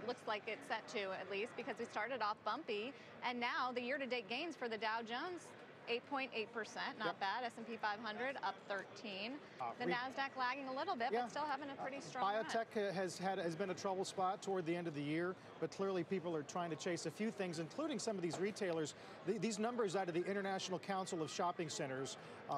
It looks like it's set to, at least, because we started off bumpy. And now the year-to-date gains for the Dow Jones, 8.8%, not bad. S&P 500 up 13. The NASDAQ lagging a little bit, but still having a pretty strong Biotech has been a trouble spot toward the end of the year, but clearly people are trying to chase a few things, including some of these retailers. These numbers out of the International Council of Shopping Centers,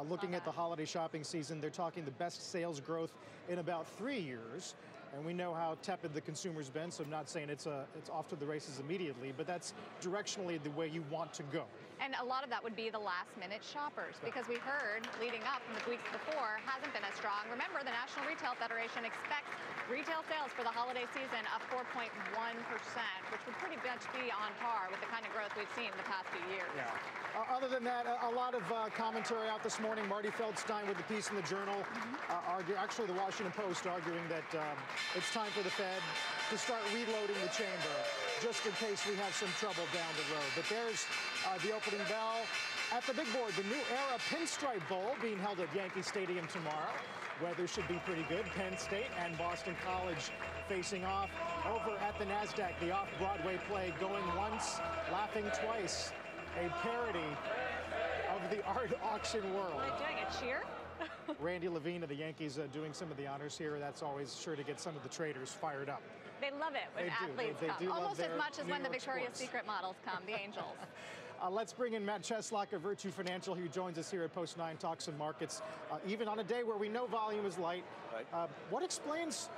looking at the holiday shopping season, they're talking the best sales growth in about 3 years. And we know how tepid the consumer's been, so I'm not saying it's off to the races immediately, but that's directionally the way you want to go. And a lot of that would be the last-minute shoppers, because we heard leading up from the weeks before hasn't been as strong. Remember, the National Retail Federation expects retail sales for the holiday season up 4.1%, which would pretty much be on par with the kind of growth we've seen in the past few years. Other than that, a lot of commentary out this morning. Marty Feldstein with a piece in the Journal, actually the Washington Post, arguing that it's time for the Fed to start reloading the chamber, just in case we have some trouble down the road. But there's the opening bell at the big board. The New Era Pinstripe Bowl being held at Yankee Stadium tomorrow. Weather should be pretty good. Penn State and Boston College facing off. Over at the NASDAQ, the off-Broadway play Going Once, Laughing Twice, a parody of the art auction world. Are they doing a cheer? Randy Levine of the Yankees doing some of the honors here. That's always sure to get some of the traders fired up. They love it when athletes come. Almost as much as when the Victoria's Secret models come, the Angels. Let's bring in Matt Cheslock of Virtue Financial, who joins us here at Post 9 Talks and Markets, even on a day where we know volume is light. What explains,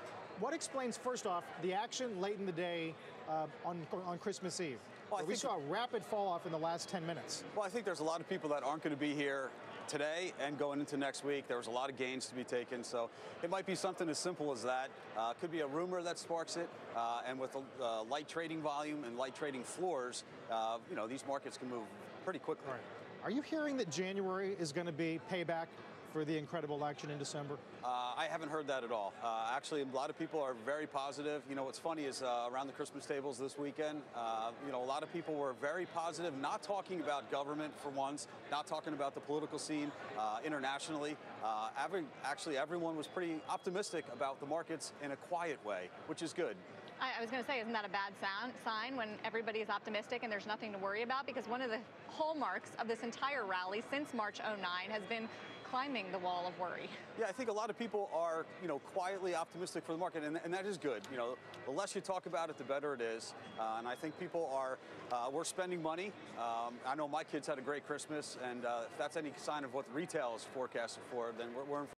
first off, the action late in the day on Christmas Eve? Well, we saw a rapid fall off in the last 10 minutes. Well, I think there's a lot of people that aren't going to be here today and going into next week. There was a lot of gains to be taken, so it might be something as simple as that. Could be a rumor that sparks it, and with light trading volume and light trading floors, these markets can move pretty quickly. Right. Are you hearing that January is going to be payback for the incredible action in December? I haven't heard that at all. Actually, a lot of people are very positive. What's funny is around the Christmas tables this weekend, a lot of people were very positive, not talking about government for once, not talking about the political scene internationally. Actually, everyone was pretty optimistic about the markets in a quiet way, which is good. I was going to say, isn't that a bad sign when everybody is optimistic and there's nothing to worry about? Because one of the hallmarks of this entire rally since March 09 has been climbing the wall of worry. Yeah, I think a lot of people are, quietly optimistic for the market, and that is good. The less you talk about it, the better it is. And I think people are, we're spending money. I know my kids had a great Christmas, and if that's any sign of what retail is forecasted for, then we're in for